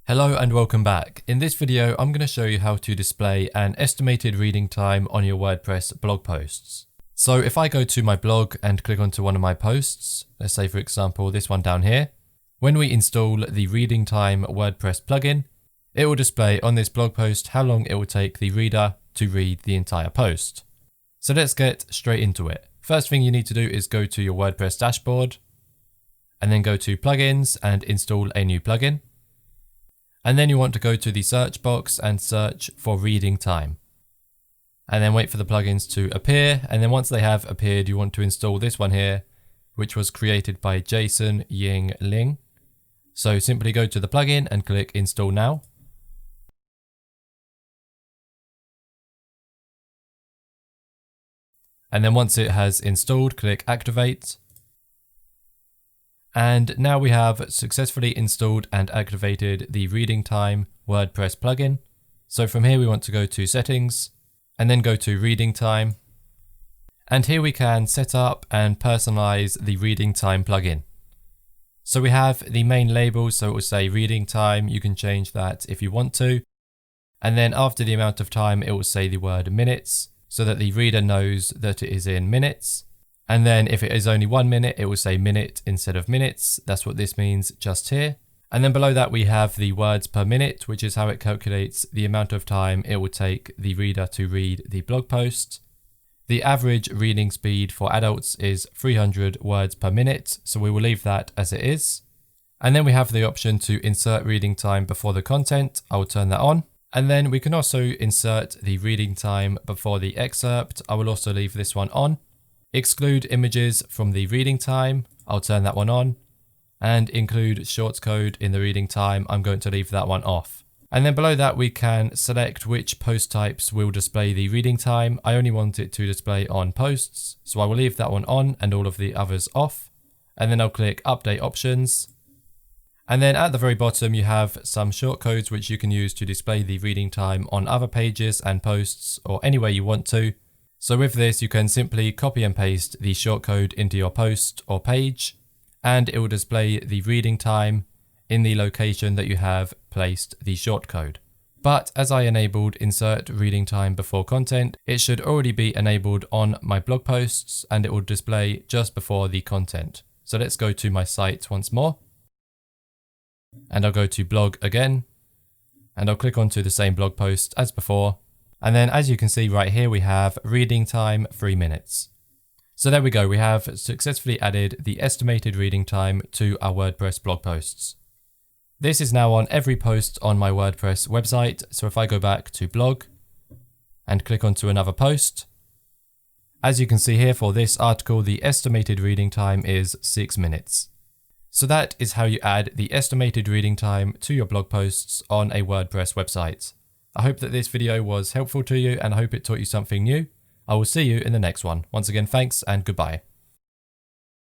Hello and welcome back. In this video, I'm going to show you how to display an estimated reading time on your WordPress blog posts. So if I go to my blog and click onto one of my posts, let's say for example this one down here, when we install the reading time WordPress plugin, it will display on this blog post how long it will take the reader to read the entire post. So let's get straight into it. First thing you need to do is go to your WordPress dashboard and then go to plugins and install a new plugin. And then you want to go to the search box and search for reading time. And then wait for the plugins to appear. And then once they have appeared, you want to install this one here, which was created by Jason Ying Ling. So simply go to the plugin and click install now. And then once it has installed, click activate. And now we have successfully installed and activated the reading time WordPress plugin. So from here we want to go to settings and then go to reading time. And here we can set up and personalize the reading time plugin. So we have the main label, so it will say reading time. You can change that if you want to. And then after the amount of time, it will say the word minutes so that the reader knows that it is in minutes. And then if it is only 1 minute, it will say minute instead of minutes. That's what this means just here. And then below that, we have the words per minute, which is how it calculates the amount of time it will take the reader to read the blog post. The average reading speed for adults is 300 words per minute. So we will leave that as it is. And then we have the option to insert reading time before the content. I will turn that on. And then we can also insert the reading time before the excerpt. I will also leave this one on. Exclude images from the reading time, I'll turn that one on, and include shortcode in the reading time, I'm going to leave that one off. And then below that we can select which post types will display the reading time. I only want it to display on posts, so I will leave that one on and all of the others off. And then I'll click update options. And then at the very bottom you have some shortcodes which you can use to display the reading time on other pages and posts or anywhere you want to. So with this, you can simply copy and paste the shortcode into your post or page, and it will display the reading time in the location that you have placed the shortcode. But as I enabled insert reading time before content, it should already be enabled on my blog posts and it will display just before the content. So let's go to my site once more. And I'll go to blog again, and I'll click onto the same blog post as before. And then as you can see right here, we have reading time 3 minutes. So there we go. We have successfully added the estimated reading time to our WordPress blog posts. This is now on every post on my WordPress website. So if I go back to blog and click onto another post, as you can see here for this article, the estimated reading time is 6 minutes. So that is how you add the estimated reading time to your blog posts on a WordPress website. I hope that this video was helpful to you and I hope it taught you something new. I will see you in the next one. Once again, thanks and goodbye.